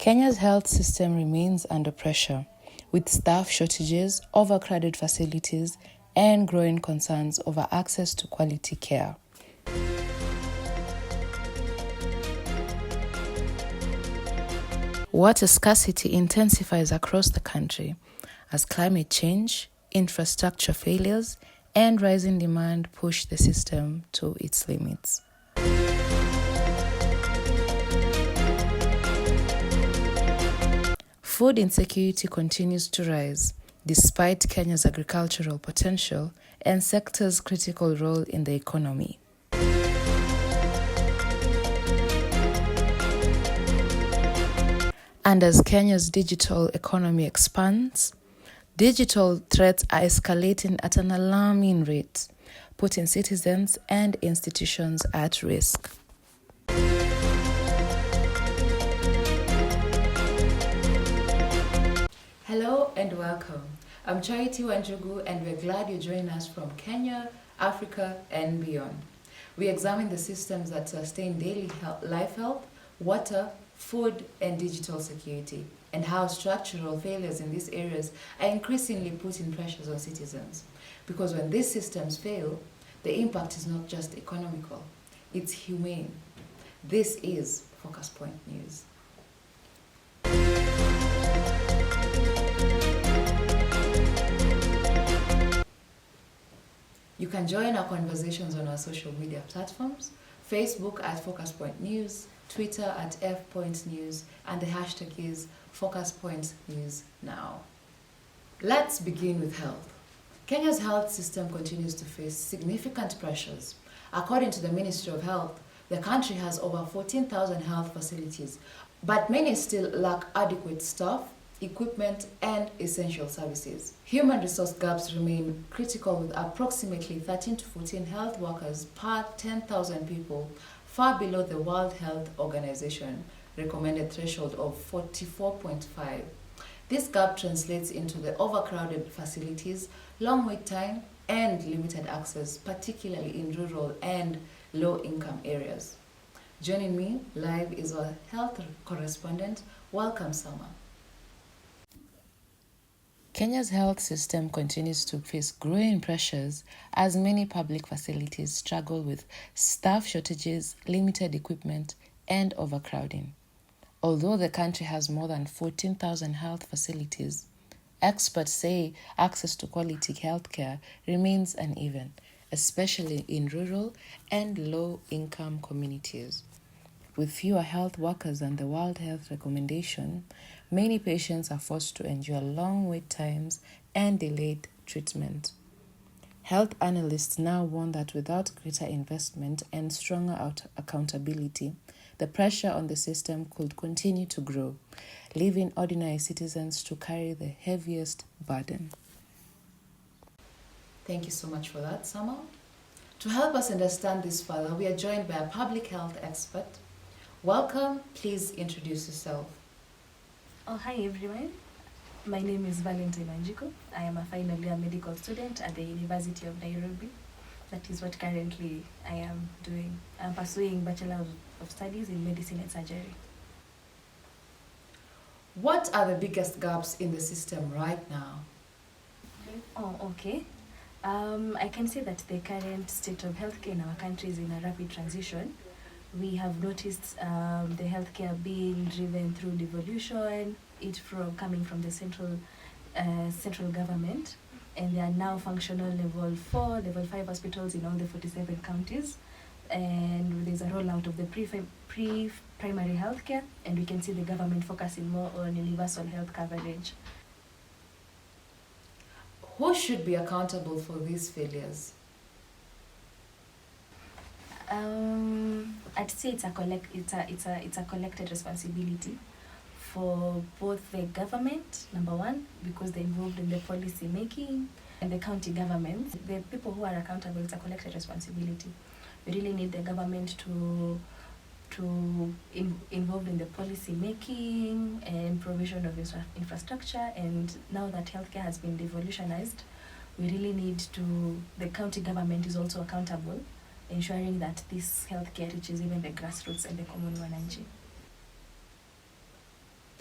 Kenya's health system remains under pressure, with staff shortages, overcrowded facilities, and growing concerns over access to quality care. Water scarcity intensifies across the country as climate change, infrastructure failures, and rising demand push the system to its limits. Food insecurity continues to rise, despite Kenya's agricultural potential and sector's critical role in the economy. And as Kenya's digital economy expands, digital threats are escalating at an alarming rate, putting citizens and institutions at risk. Hello and welcome. I'm Charity Wanjugu and we're glad you join us from Kenya, Africa and beyond. We examine the systems that sustain daily life health, water, food and digital security, and how structural failures in these areas are increasingly putting pressures on citizens. Because when these systems fail, the impact is not just economical, it's humane. This is Focus Point News. You can join our conversations on our social media platforms, Facebook at Focus Point News, Twitter at FPointNews, and the hashtag is Focus Point News Now. Let's begin with health. Kenya's health system continues to face significant pressures. According to the Ministry of Health, the country has over 14,000 health facilities, but many still lack adequate staff, equipment, and essential services. Human resource gaps remain critical with approximately 13 to 14 health workers per 10,000 people, far below the World Health Organization recommended threshold of 44.5. This gap translates into the overcrowded facilities, long wait time, and limited access, particularly in rural and low-income areas. Joining me live is our health correspondent. Welcome, Sama. Kenya's health system continues to face growing pressures as many public facilities struggle with staff shortages, limited equipment, and overcrowding. Although the country has more than 14,000 health facilities, experts say access to quality healthcare remains uneven, especially in rural and low-income communities. With fewer health workers than the World Health recommendation, many patients are forced to endure long wait times and delayed treatment. Health analysts now warn that without greater investment and stronger accountability, the pressure on the system could continue to grow, leaving ordinary citizens to carry the heaviest burden. Thank you so much for that, Sama. To help us understand this further, we are joined by a public health expert. Welcome, please introduce yourself. Oh, hi everyone. My name is Wanjugu. I am a final year medical student at the University of Nairobi. That is what currently I am doing. I'm pursuing Bachelor of Studies in Medicine and Surgery. What are the biggest gaps in the system right now? Oh, okay. I can say that the current state of healthcare in our country is in a rapid transition. We have noticed the healthcare being driven through devolution, coming from the central government, and they are now functional level 4, level 5 hospitals in all the 47 counties. And there's a rollout of the pre-primary healthcare, and we can see the government focusing more on universal health coverage. Who should be accountable for these failures? I'd say it's a collected responsibility for both the government, number one, because they're involved in the policy making, and the county governments. The people who are accountable, it's a collected responsibility. We really need the government to involved in the policy making and provision of infrastructure. And now that healthcare has been devolutionized, we really need the county government is also accountable, ensuring that this healthcare reaches even the grassroots and the common wananchi.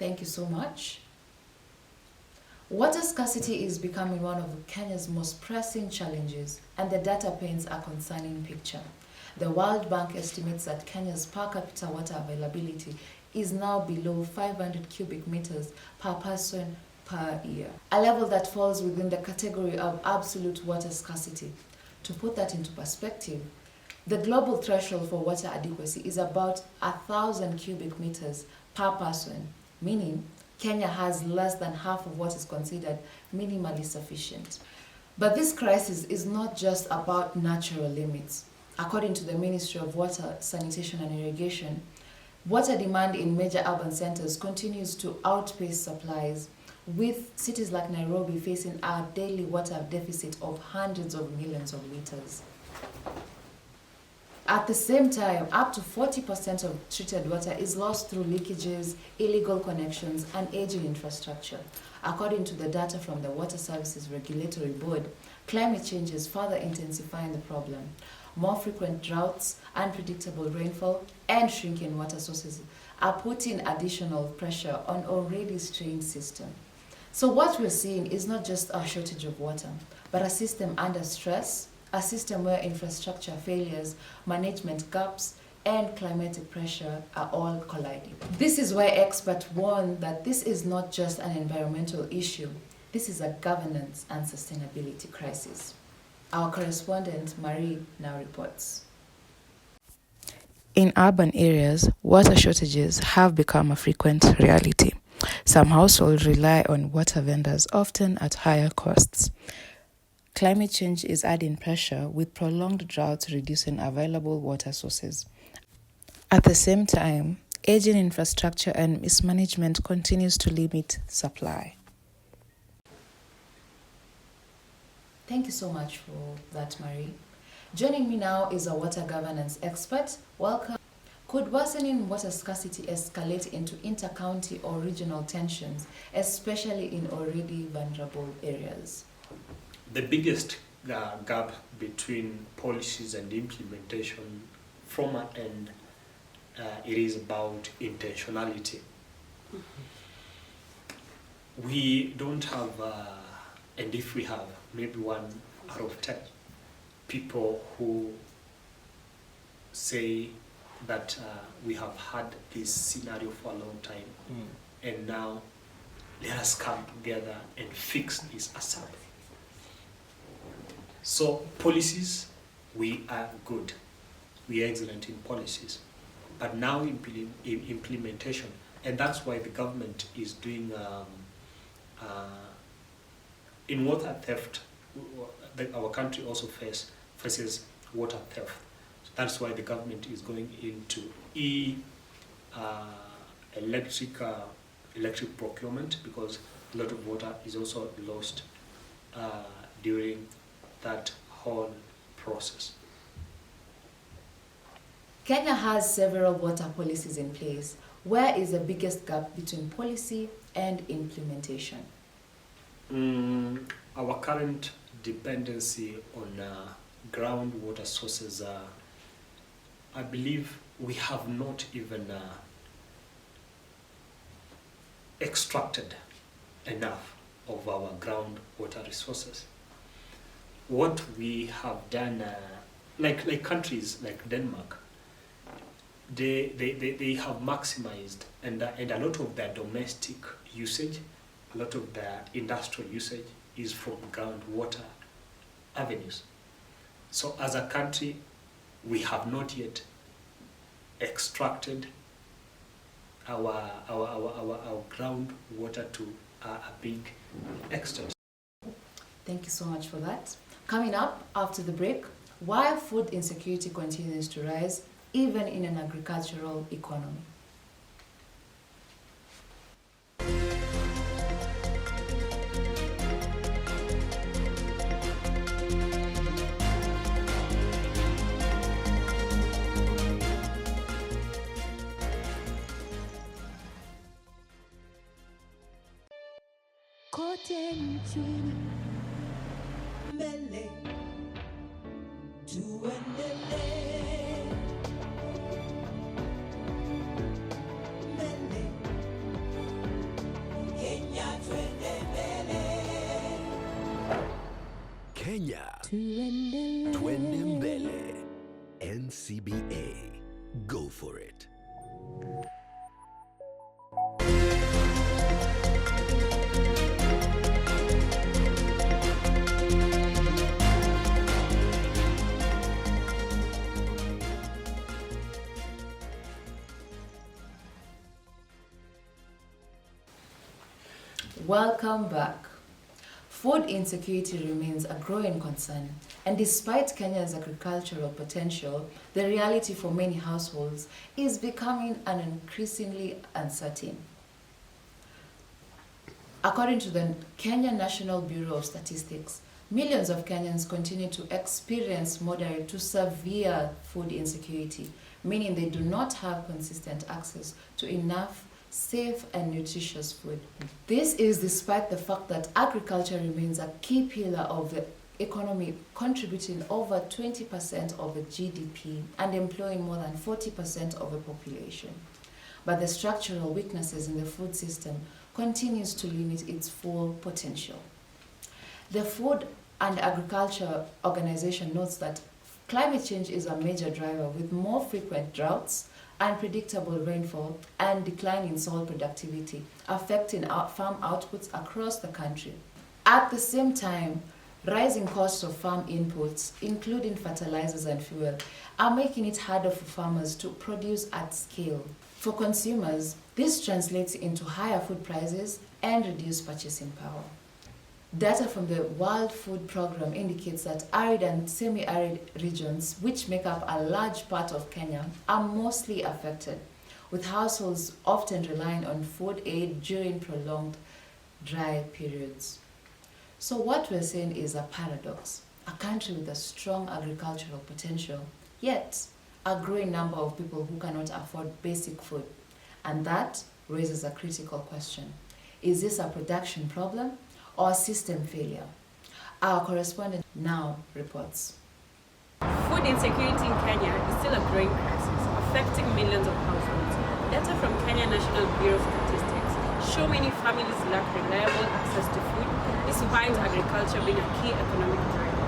Thank you so much. Water scarcity is becoming one of Kenya's most pressing challenges, and the data paints a concerning picture. The World Bank estimates that Kenya's per capita water availability is now below 500 cubic meters per person per year, a level that falls within the category of absolute water scarcity. To put that into perspective, the global threshold for water adequacy is about 1,000 cubic meters per person, meaning Kenya has less than half of what is considered minimally sufficient. But this crisis is not just about natural limits. According to the Ministry of Water, Sanitation and Irrigation, water demand in major urban centers continues to outpace supplies, with cities like Nairobi facing a daily water deficit of hundreds of millions of liters. At the same time, up to 40% of treated water is lost through leakages, illegal connections, and aging infrastructure. According to the data from the Water Services Regulatory Board, climate change is further intensifying the problem. More frequent droughts, unpredictable rainfall, and shrinking water sources are putting additional pressure on already strained system. So what we're seeing is not just a shortage of water, but a system under stress, a system where infrastructure failures, management gaps, and climatic pressure are all colliding. This is why experts warn that this is not just an environmental issue, this is a governance and sustainability crisis. Our correspondent, Marie, now reports. In urban areas, water shortages have become a frequent reality. Some households rely on water vendors, often at higher costs. Climate change is adding pressure, with prolonged droughts reducing available water sources. At the same time, aging infrastructure and mismanagement continues to limit supply. Thank you so much for that, Marie. Joining me now is a water governance expert. Welcome. Could worsening water scarcity escalate into inter-county or regional tensions, especially in already vulnerable areas? The biggest gap between policies and implementation from our end, it is about intentionality. We don't have, and if we have, maybe 1 out of 10 people who say that we have had this scenario for a long time, and now let us come together and fix this ASAP. So policies, we are good. We are excellent in policies. But now implementation, and that's why the government is doing in water theft. Our country also faces water theft. So that's why the government is going into electric procurement, because a lot of water is also lost during that whole process. Kenya has several water policies in place. Where is the biggest gap between policy and implementation? Our current dependency on groundwater sources, I believe we have not even extracted enough of our groundwater resources. What we have done, like countries like Denmark, they have maximized, and a lot of their domestic usage, a lot of their industrial usage is from groundwater avenues. So as a country, we have not yet extracted our groundwater to a big extent. Thank you so much for that. Coming up after the break, why food insecurity continues to rise even in an agricultural economy. Kote nchini mbele tuendelee, mbele Tuendele. Mbele. NCBA. Go for it. Welcome back. Food insecurity remains a growing concern, and despite Kenya's agricultural potential, the reality for many households is becoming an increasingly uncertain. According to the Kenya National Bureau of Statistics, millions of Kenyans continue to experience moderate to severe food insecurity, meaning they do not have consistent access to enough safe and nutritious food. This is despite the fact that agriculture remains a key pillar of the economy, contributing over 20% of the GDP and employing more than 40% of the population. But the structural weaknesses in the food system continues to limit its full potential. The Food and Agriculture Organization notes that climate change is a major driver, with more frequent droughts, unpredictable rainfall, and decline in soil productivity affecting farm outputs across the country. At the same time, rising costs of farm inputs, including fertilizers and fuel, are making it harder for farmers to produce at scale. For consumers, this translates into higher food prices and reduced purchasing power. Data from the World Food Programme indicates that arid and semi-arid regions, which make up a large part of Kenya, are mostly affected, with households often relying on food aid during prolonged dry periods. So what we're saying is a paradox: a country with a strong agricultural potential, yet a growing number of people who cannot afford basic food. And that raises a critical question: is this a production problem or system failure? Our correspondent now reports. Food insecurity in Kenya is still a growing crisis, affecting millions of households. Data from Kenya National Bureau of Statistics show many families lack reliable access to food, despite agriculture being a key economic driver.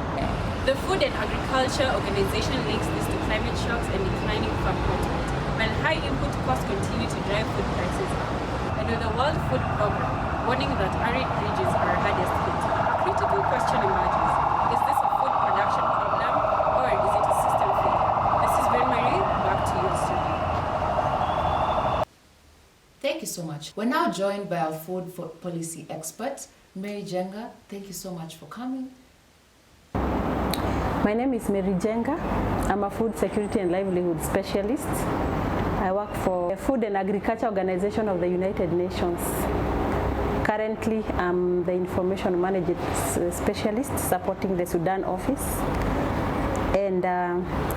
The Food and Agriculture Organization links this to climate shocks and declining farm output, while high input costs continue to drive food prices up. And with the World Food Programme warning that arid regions are hardest hit, a critical question emerges: is this a food production problem or is it a system failure? This is Ben Marie, back to you studio. Thank you so much. We're now joined by our food policy expert, Mary Jenga. Thank you so much for coming. My name is Mary Jenga. I'm a food security and livelihood specialist. I work for the Food and Agriculture Organization of the United Nations. Currently, I'm the information management specialist supporting the Sudan office. And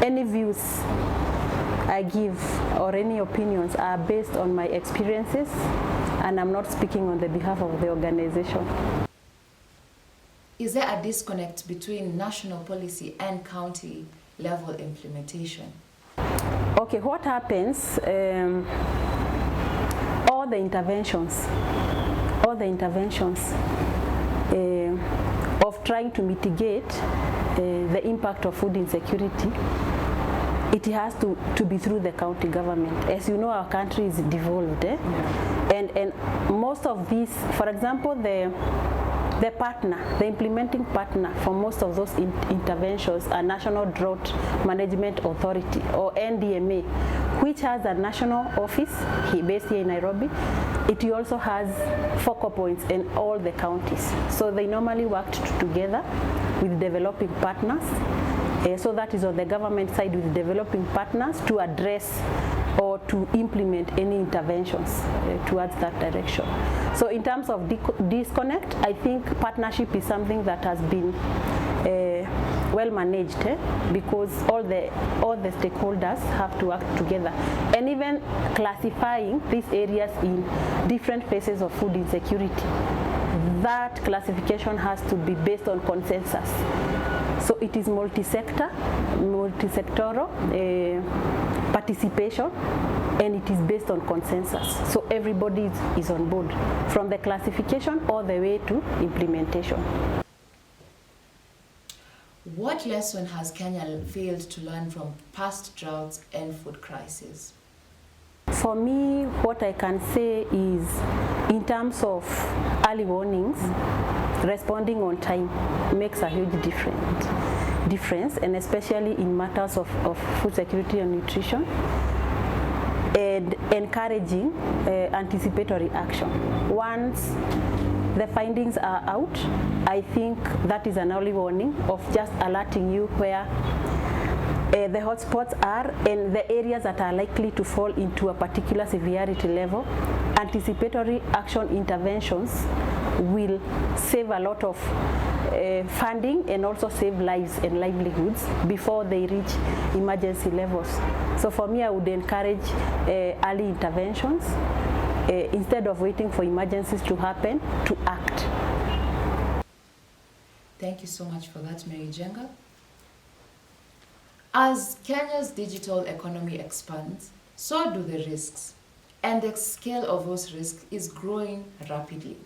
any views I give or any opinions are based on my experiences, and I'm not speaking on the behalf of the organization. Is there a disconnect between national policy and county level implementation? Okay, what happens, all the interventions of trying to mitigate the impact of food insecurity, it has to be through the county government. As you know, our country is devolved, and most of these, for example, the implementing partner for most of those interventions are National Drought Management Authority, or NDMA, which has a national office based here in Nairobi. It also has focal points in all the counties. So they normally worked together with developing partners. So that is on the government side, with developing partners to address or to implement any interventions towards that direction. So in terms of disconnect, I think partnership is something that has been well managed, because all the stakeholders have to work together. And even classifying these areas in different phases of food insecurity, that classification has to be based on consensus. So it is multi-sectoral participation, and it is based on consensus. So everybody is on board, from the classification all the way to implementation. What lesson has Kenya failed to learn from past droughts and food crises? For me, what I can say is, in terms of early warnings, responding on time makes a huge difference, and especially in matters of food security and nutrition, and encouraging anticipatory action. Once the findings are out, I think that is an early warning of just alerting you where the hotspots are and the areas that are likely to fall into a particular severity level. Anticipatory action interventions will save a lot of funding and also save lives and livelihoods before they reach emergency levels. So for me, I would encourage early interventions instead of waiting for emergencies to happen, to act. Thank you so much for that, Mary Jenga. As Kenya's digital economy expands, so do the risks, and the scale of those risks is growing rapidly.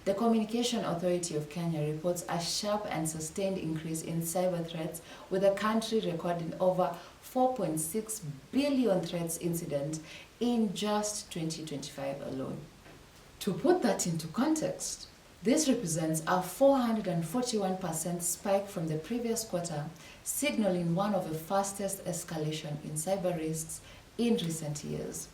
The Communication Authority of Kenya reports a sharp and sustained increase in cyber threats, with the country recording over 4.6 billion threats incidents in just 2025 alone. To put that into context, this represents a 441% spike from the previous quarter, signaling one of the fastest escalation in cyber risks in recent years.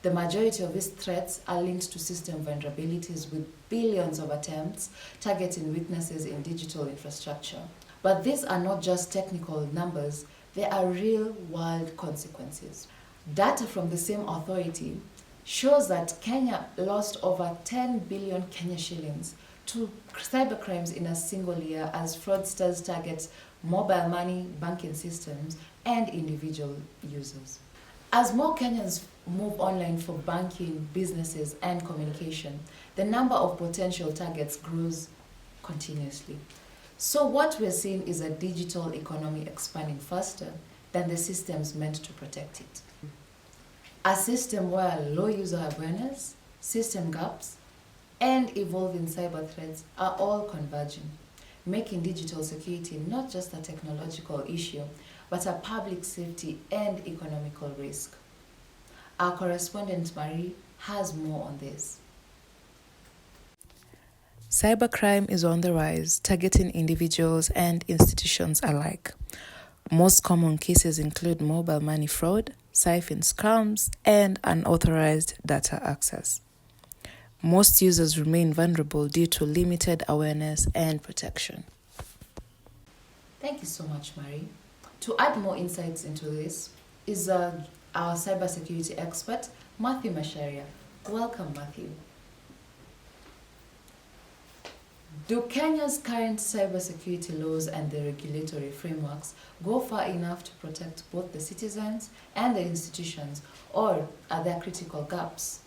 The majority of these threats are linked to system vulnerabilities, with billions of attempts targeting weaknesses in digital infrastructure. But these are not just technical numbers, they are real-world consequences. Data from the same authority shows that Kenya lost over 10 billion Kenya shillings to cybercrimes in a single year as fraudsters target mobile money, banking systems, and individual users. As more Kenyans move online for banking, businesses, and communication, the number of potential targets grows continuously. So what we're seeing is a digital economy expanding faster than the systems meant to protect it. A system where low user awareness, system gaps, and evolving cyber threats are all converging, making digital security not just a technological issue, but a public safety and economical risk. Our correspondent Marie has more on this. Cybercrime is on the rise, targeting individuals and institutions alike. Most common cases include mobile money fraud, siphon scams, and unauthorized data access. Most users remain vulnerable due to limited awareness and protection. Thank you so much, Marie. To add more insights into this is our cybersecurity expert, Matthew Masharia. Welcome, Matthew. Do Kenya's current cybersecurity laws and the regulatory frameworks go far enough to protect both the citizens and the institutions, or are there critical gaps?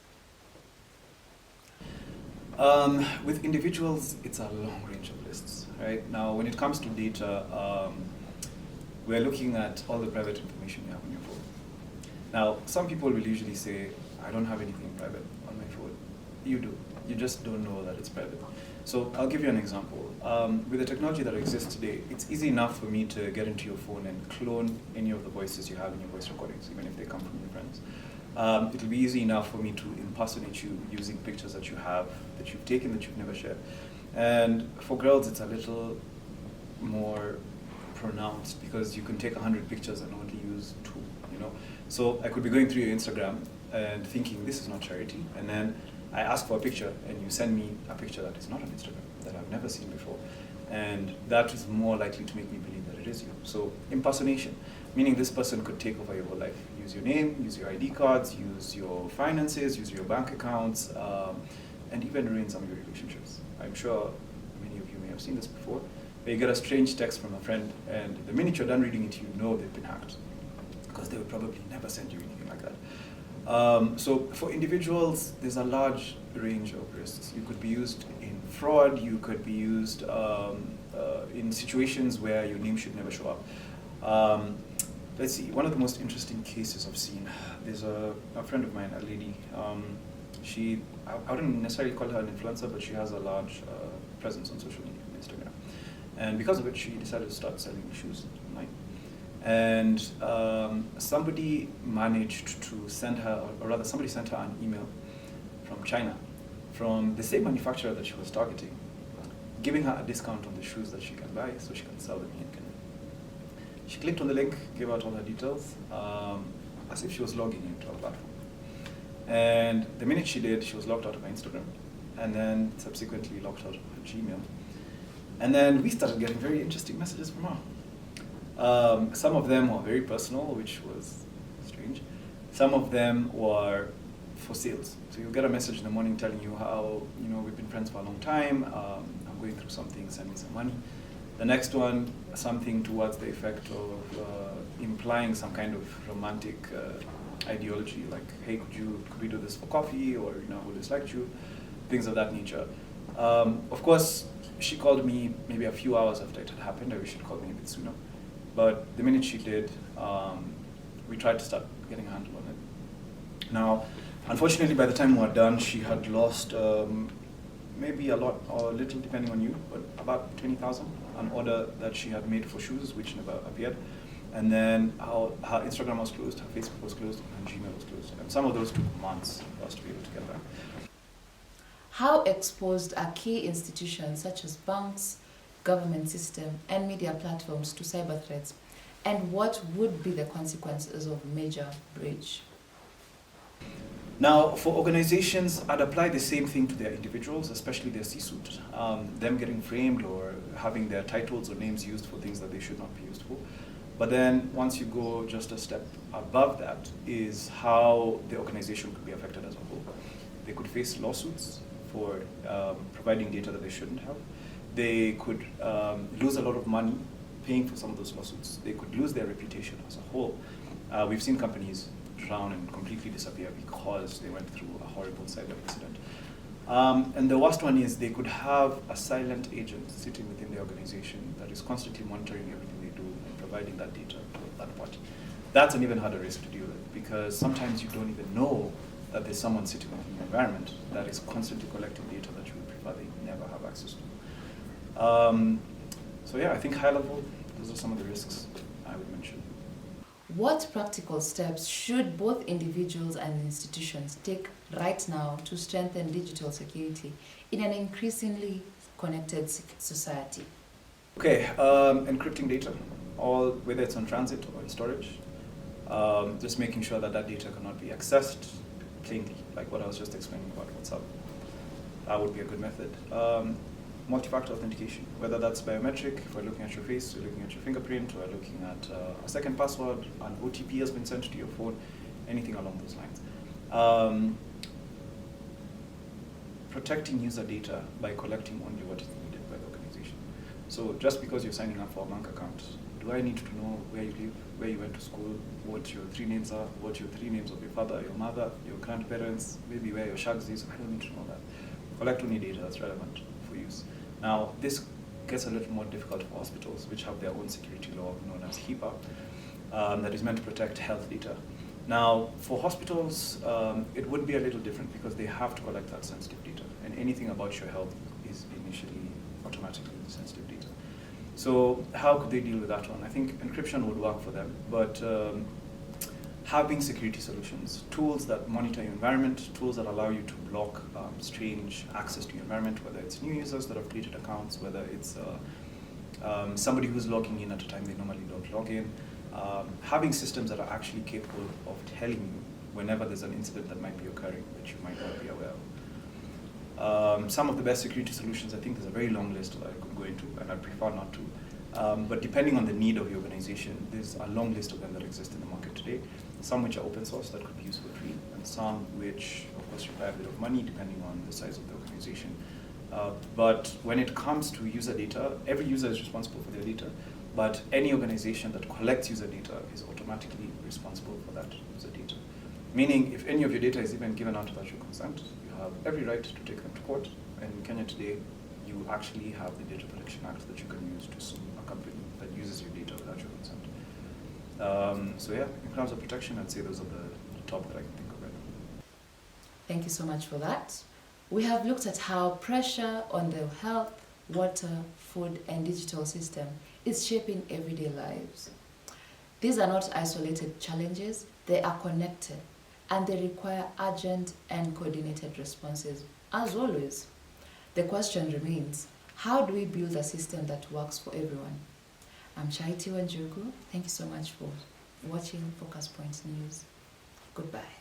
With individuals, it's a long range of lists, right? Now, when it comes to data, we're looking at all the private information you have on your phone. Now, some people will usually say, I don't have anything private on my phone. You do. You just don't know that it's private. So I'll give you an example. With the technology that exists today, it's easy enough for me to get into your phone and clone any of the voices you have in your voice recordings, even if they come from your friends. It'll be easy enough for me to impersonate you using pictures that you have, that you've taken, that you've never shared. And for girls, it's a little more pronounced because you can take 100 pictures and only use 2, you know? So I could be going through your Instagram and thinking, this is not charity. And then I ask for a picture and you send me a picture that is not on Instagram, that I've never seen before. And that is more likely to make me believe that it is you. So impersonation, meaning this person could take over your whole life. Use your name, use your ID cards, use your finances, use your bank accounts, and even ruin some of your relationships. I'm sure many of you may have seen this before, where you get a strange text from a friend, and the minute you're done reading it, you know they've been hacked, because they would probably never send you anything like that. So for individuals, there's a large range of risks. You could be used in fraud, you could be used in situations where your name should never show up. Let's see, one of the most interesting cases I've seen, there's a friend of mine, a lady, I wouldn't necessarily call her an influencer, but she has a large presence on social media, on Instagram. And because of it, she decided to start selling shoes online. And somebody managed to send her, or rather somebody sent her an email from China, from the same manufacturer that she was targeting, giving her a discount on the shoes that she can buy so she can sell them here in Kenya. She clicked on the link, gave out all her details, as if she was logging into a platform. And the minute she did, she was logged out of her Instagram, and then subsequently logged out of her Gmail. And then we started getting very interesting messages from her. Some of them were very personal, which was strange. Some of them were for sales. So you'll get a message in the morning telling you how, we've been friends for a long time, I'm going through something, send me some money. The next one, something towards the effect of implying some kind of romantic ideology, like, hey, could we do this for coffee, or would this like you, things of that nature. Of course, she called me maybe a few hours after it had happened. I wish she'd called me a bit sooner. But the minute she did, we tried to start getting a handle on it. Now, unfortunately, by the time we were done, she had lost maybe a lot or a little, depending on you, but about 20,000, an order that she had made for shoes, which never appeared. And then her Instagram was closed, her Facebook was closed, and her Gmail was closed. And some of those took months for us to be able to get back. How exposed are key institutions such as banks, government system, and media platforms to cyber threats? And what would be the consequences of major breach? Now, for organizations, I'd apply the same thing to their individuals, especially their C-suite. Them getting framed or having their titles or names used for things that they should not be used for. But then once you go just a step above that is how the organization could be affected as a whole. They could face lawsuits for providing data that they shouldn't have. They could lose a lot of money paying for some of those lawsuits. They could lose their reputation as a whole. We've seen companies drown and completely disappear because they went through a horrible cyber incident. And the worst one is they could have a silent agent sitting within the organization that is constantly monitoring everything they do and providing that data to that party. That's an even harder risk to deal with because sometimes you don't even know that there's someone sitting within your environment that is constantly collecting data that you would prefer they never have access to. So yeah, I think high level, those are some of the risks I would mention. What practical steps should both individuals and institutions take right now to strengthen digital security in an increasingly connected society? Okay, encrypting data, whether it's on transit or in storage, just making sure that that data cannot be accessed plainly, like what I was just explaining about WhatsApp. That would be a good method. Multi-factor authentication, whether that's biometric, if we're looking at your face, we're looking at your fingerprint, we're looking at a second password, an OTP has been sent to your phone, anything along those lines. Protecting user data by collecting only what is needed by the organization. So just because you're signing up for a bank account, do I need to know where you live, where you went to school, what your 3 names are, what your 3 names of your father, your mother, your grandparents, maybe where your shags is? I don't need to know that. Collect only data that's relevant for use. Now, this gets a little more difficult for hospitals, which have their own security law known as HIPAA, that is meant to protect health data. Now, for hospitals, it would be a little different because they have to collect that sensitive data, and anything about your health is initially automatically sensitive data. So how could they deal with that one? I think encryption would work for them, but having security solutions, tools that monitor your environment, tools that allow you to block strange access to your environment, whether it's new users that have created accounts, whether it's somebody who's logging in at a time they normally don't log in, having systems that are actually capable of telling you whenever there's an incident that might be occurring that you might not be aware of. Some of the best security solutions, I think there's a very long list that I could go into, and I'd prefer not to. But depending on the need of your organization, there's a long list of them that exist in the market today. Some which are open source that could be used for free, and some which, of course, require a bit of money depending on the size of the organization. But when it comes to user data, every user is responsible for their data, but any organization that collects user data is automatically responsible for that user data. Meaning, if any of your data is even given out without your consent, you have every right to take them to court. And in Kenya today, you actually have the Data Protection Act that you can use to sue a company that uses your data without your consent. So yeah, in terms of protection, I'd say those are the top that I can think of right now. Thank you so much for that. We have looked at how pressure on the health, water, food, and digital system is shaping everyday lives. These are not isolated challenges, they are connected, and they require urgent and coordinated responses. As always, the question remains, how do we build a system that works for everyone? I'm Wanjugu. Thank you so much for watching Focus Point News. Goodbye.